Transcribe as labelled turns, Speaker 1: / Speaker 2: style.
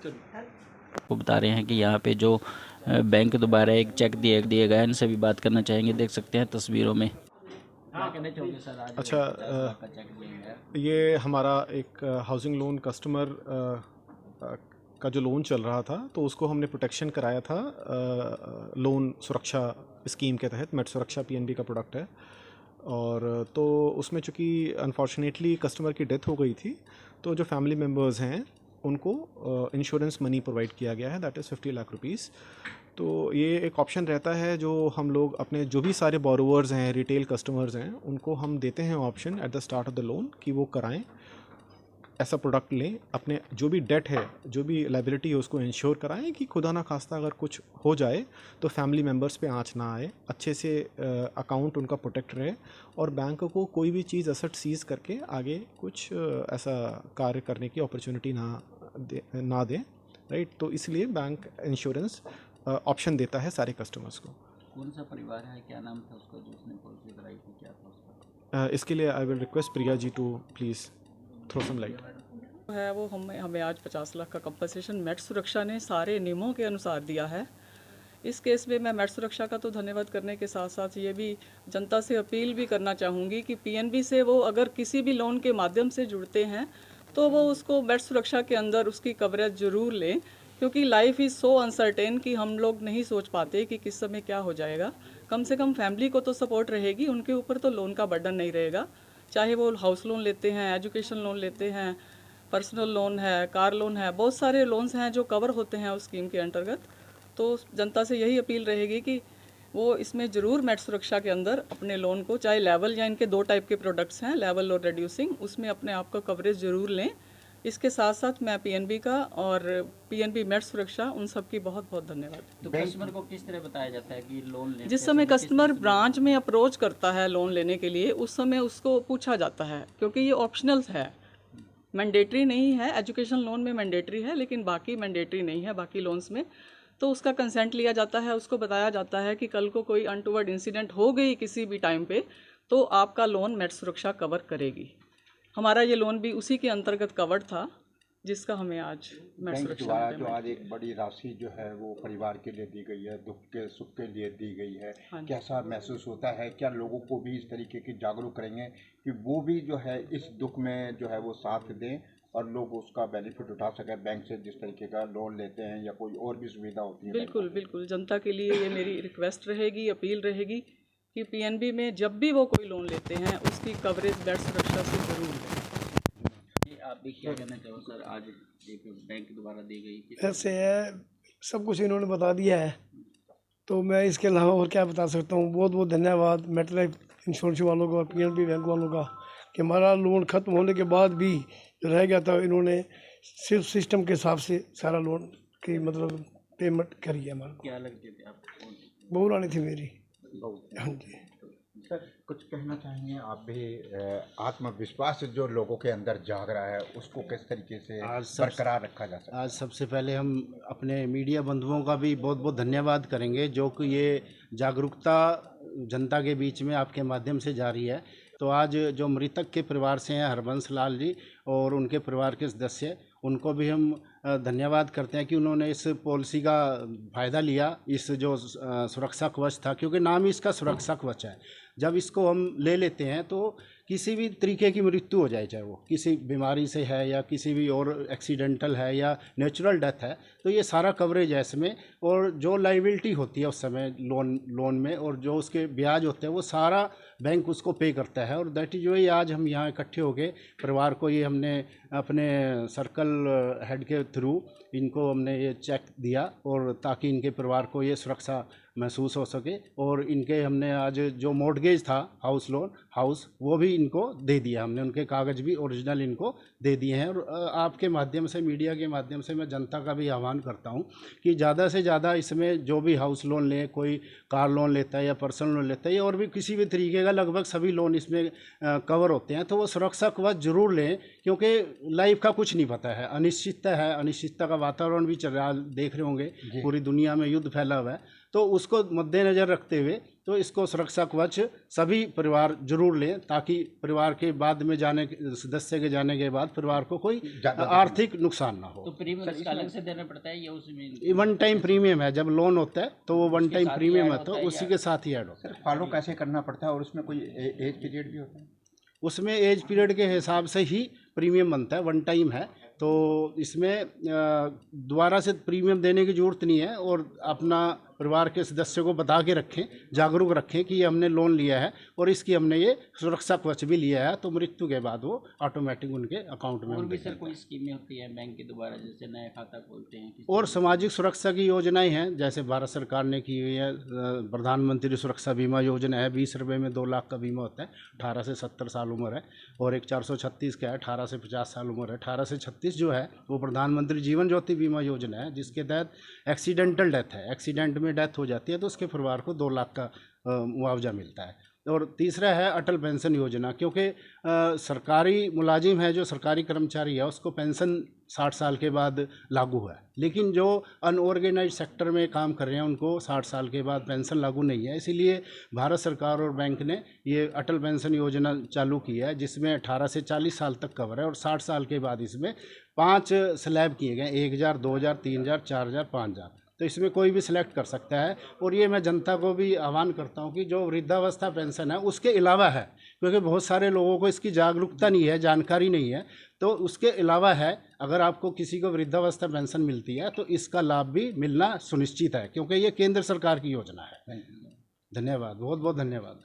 Speaker 1: वो बता रहे हैं कि यहाँ पे जो बैंक दोबारा एक चेक दिया गया है, इनसे भी बात करना चाहेंगे। देख सकते हैं तस्वीरों में। क्या कहना चाहोगे सर, आज
Speaker 2: अच्छा
Speaker 1: 50 लाख का चेक दिया गया है?
Speaker 2: ये हमारा एक हाउसिंग लोन कस्टमर का जो लोन चल रहा था, तो उसको हमने प्रोटेक्शन कराया था लोन सुरक्षा स्कीम के तहत। मेट सुरक्षा पीएनबी का प्रोडक्ट है। और तो उसमें चूँकि अनफॉर्चुनेटली कस्टमर की डेथ हो गई थी, तो जो फैमिली मेम्बर्स हैं उनको इंश्योरेंस मनी प्रोवाइड किया गया है, दैट इज़ 50 लाख रुपीज़। तो ये एक ऑप्शन रहता है जो हम लोग अपने जो भी सारे बोरोवर्स हैं, रिटेल कस्टमर्स हैं, उनको हम देते हैं option at the start of the loan कि वो कराएं, ऐसा प्रोडक्ट लें, अपने जो भी डेट है, जो भी लाइबिलिटी है, उसको इंश्योर कराएं कि खुदा ना खास्ता अगर कुछ हो जाए तो फैमिली मेम्बर्स पे आंच ना आए, अच्छे से अकाउंट उनका प्रोटेक्ट रहे, और बैंक को कोई भी चीज़ एसेट सीज करके आगे कुछ ऐसा कार्य करने की अपॉर्चुनिटी ना दें, राइट। तो इसलिए बैंक इंश्योरेंस ऑप्शन देता है सारे कस्टमर्स को।
Speaker 1: कौन सा परिवार है, क्या नाम था उसका जो उसने पॉलिसी कराई थी, क्या था उसका?
Speaker 2: इसके लिए I will request Priya ji to please throw some light.
Speaker 3: है वो हमें आज 50 लाख का कंपनसेशन मेट सुरक्षा ने सारे नियमों के अनुसार दिया है। इस केस में मैं मेट सुरक्षा का तो धन्यवाद करने के साथ साथ ये भी जनता से अपील भी करना चाहूँगी कि पीएनबी से वो अगर किसी भी लोन के माध्यम से जुड़ते हैं तो वो उसको मेट सुरक्षा के अंदर उसकी कवरेज ज़रूर लें, क्योंकि लाइफ इज़ सो अनसर्टेन कि हम लोग नहीं सोच पाते कि किस समय क्या हो जाएगा। कम से कम फैमिली को तो सपोर्ट रहेगी, उनके ऊपर तो लोन का बर्डन नहीं रहेगा। चाहे वो हाउस लोन लेते हैं, एजुकेशन लोन लेते हैं, पर्सनल लोन है, कार लोन है, बहुत सारे लोन्स हैं जो कवर होते हैं उस स्कीम के अंतर्गत। तो जनता से यही अपील रहेगी कि वो इसमें ज़रूर मेट सुरक्षा के अंदर अपने लोन को, चाहे लेवल या इनके 2 टाइप के प्रोडक्ट्स हैं, लेवल और रिड्यूसिंग, उसमें अपने आप का कवरेज ज़रूर लें। इसके साथ साथ मैं पीएनबी का और पीएनबी मेट सुरक्षा उन सब की बहुत बहुत धन्यवाद।
Speaker 1: तो कस्टमर को किस तरह बताया जाता है कि लोन लेते
Speaker 3: जिस समय कस्टमर ब्रांच में अप्रोच करता है लोन लेने के लिए, उस समय उसको पूछा जाता है, क्योंकि ये ऑप्शनल है, मैंडेटरी नहीं है। एजुकेशन लोन में मैंडेटरी है लेकिन बाकी मैंडेटरी नहीं है बाकी लोन्स में। तो उसका कंसेंट लिया जाता है, उसको बताया जाता है कि कल को कोई अनटूवर्ड इंसिडेंट हो गई किसी भी टाइम पे तो आपका लोन मेट सुरक्षा कवर करेगी। हमारा ये लोन भी उसी के अंतर्गत कवर्ड था जिसका हमें आज मेट
Speaker 4: बैंक
Speaker 3: सुरक्षा
Speaker 4: द्वारा जो आज एक बड़ी राशि जो है वो परिवार के लिए दी गई है, दुख के सुख के लिए दी गई है, कैसा महसूस होता है? क्या लोगों को भी इस तरीके की जागरूक करेंगे कि वो भी जो है इस दुख में जो है वो साथ दें और लोग उसका बेनिफिट उठा सकें बैंक से जिस तरीके का लोन लेते हैं या कोई और भी सुविधा होती है?
Speaker 3: बिल्कुल बिल्कुल, जनता के लिए ये मेरी रिक्वेस्ट रहेगी, अपील रहेगी कि पीएनबी में जब भी वो कोई लोन लेते हैं उसकी कवरेज मेट सुरक्षा से ज़रूर लें।
Speaker 1: आप भी क्या कहना चाहो सर, आज एक बैंक द्वारा दी गई?
Speaker 5: ऐसे है, सब कुछ इन्होंने बता दिया है, तो मैं इसके अलावा और क्या बता सकता हूँ। बहुत बहुत धन्यवाद मेट लाइफ इंश्योरेंस वालों का, पीएनबी बैंक वालों का, कि हमारा लोन ख़त्म होने के बाद भी जो रह गया था इन्होंने सिर्फ सिस्टम के हिसाब से सारा लोन की मतलब पेमेंट करी है। हमारा
Speaker 1: क्या लगते थे आपको?
Speaker 5: बहू रानी थी मेरी। हाँ जी
Speaker 4: सर, कुछ कहना चाहेंगे आप भी? आत्मविश्वास जो लोगों के अंदर जाग रहा है उसको किस तरीके से बरकरार रखा जा सकता है?
Speaker 6: आज सबसे पहले हम अपने मीडिया बंधुओं का भी बहुत बहुत धन्यवाद करेंगे जो कि ये जागरूकता जनता के बीच में आपके माध्यम से जारी है। तो आज जो मृतक के परिवार से हैं हरबंस लाल जी और उनके परिवार के सदस्य, उनको भी हम धन्यवाद करते हैं कि उन्होंने इस पॉलिसी का फ़ायदा लिया। इस जो सुरक्षा कवच था, क्योंकि नाम ही इसका सुरक्षा कवच है, जब इसको हम ले लेते हैं तो किसी भी तरीके की मृत्यु हो जाए, चाहे वो किसी बीमारी से है या किसी भी और एक्सीडेंटल है या नेचुरल डेथ है, तो ये सारा कवरेज है इसमें। और जो लाइबिलिटी होती है उस समय लोन में और जो उसके ब्याज होते हैं वो सारा बैंक उसको पे करता है। और दैट इज वही आज हम यहाँ इकट्ठे हो गए परिवार को, ये हमने अपने सर्कल हेड के थ्रू इनको हमने ये चेक दिया और ताकि इनके परिवार को ये सुरक्षा महसूस हो सके। और इनके हमने आज जो मॉर्टगेज था हाउस लोन वो भी इनको दे दिया हमने, उनके कागज़ भी ओरिजिनल इनको दे दिए हैं। और आपके माध्यम से, मीडिया के माध्यम से मैं जनता का भी आह्वान करता हूं कि ज़्यादा से ज़्यादा इसमें जो भी हाउस लोन ले, कोई कार लोन लेता है या पर्सनल लोन लेता है और भी किसी भी तरीके का, लगभग सभी लोन इसमें कवर होते हैं, तो वो सुरक्षा कवच जरूर लें, क्योंकि लाइफ का कुछ नहीं पता है, अनिश्चितता है, अनिश्चितता का वातावरण भी चल रहा, देख रहे होंगे पूरी दुनिया में युद्ध फैला हुआ है। तो उसको मद्देनज़र रखते हुए तो इसको सुरक्षा कवच सभी परिवार जरूर लें, ताकि परिवार के बाद में सदस्य के जाने के बाद परिवार को कोई आर्थिक नुकसान ना हो।
Speaker 1: तो प्रीमियम इसका अलग से देना पड़ता है या उसमें
Speaker 6: वन टाइम प्रीमियम है? जब लोन होता है तो वो वन टाइम प्रीमियम है, तो उसी के साथ ही ऐड होता है।
Speaker 4: फॉलो कैसे करना पड़ता है और उसमें कोई एज पीरियड भी होता है?
Speaker 6: उसमें एज पीरियड के हिसाब से ही प्रीमियम बनता है, वन टाइम है, तो इसमें दोबारा से प्रीमियम देने की ज़रूरत नहीं है। और अपना परिवार के सदस्यों को बता के रखें, जागरूक रखें कि ये हमने लोन लिया है और इसकी हमने ये सुरक्षा कवच भी लिया है, तो मृत्यु के बाद वो ऑटोमेटिक उनके अकाउंट में।
Speaker 1: और भी सर कोई स्कीमें होती है बैंक के द्वारा, जैसे नया खाता खोलते हैं?
Speaker 6: और सामाजिक सुरक्षा की योजनाएं हैं, जैसे भारत सरकार ने की हुई है, प्रधानमंत्री सुरक्षा बीमा योजना है, 20 रुपये में 2 लाख का बीमा होता है। 18 से 70 साल उम्र है। और एक 436 का है, 18 से 50 साल उम्र है। 18 से 36 जो है वो प्रधानमंत्री जीवन ज्योति बीमा योजना है, जिसके तहत एक्सीडेंटल डेथ है, एक्सीडेंट में डेथ हो जाती है तो उसके परिवार को 2 लाख का मुआवजा मिलता है। और तीसरा है अटल पेंशन योजना, क्योंकि सरकारी मुलाजिम है, जो सरकारी कर्मचारी है, उसको पेंशन 60 साल के बाद लागू है, लेकिन जो अनऑर्गेनाइज सेक्टर में काम कर रहे हैं उनको 60 साल के बाद पेंशन लागू नहीं है। इसीलिए भारत सरकार और बैंक ने ये अटल पेंशन योजना चालू की है, जिसमें 18 से 40 साल तक कवर है। और 60 साल के बाद इसमें 5 स्लैब किए गए, 1000, 2000, 3000, 4000, 5000। तो इसमें कोई भी सिलेक्ट कर सकता है। और ये मैं जनता को भी आह्वान करता हूँ कि जो वृद्धावस्था पेंशन है उसके अलावा है, क्योंकि बहुत सारे लोगों को इसकी जागरूकता नहीं है, जानकारी नहीं है, तो उसके अलावा है। अगर आपको किसी को वृद्धावस्था पेंशन मिलती है तो इसका लाभ भी मिलना सुनिश्चित है, क्योंकि ये केंद्र सरकार की योजना है। धन्यवाद, बहुत बहुत धन्यवाद।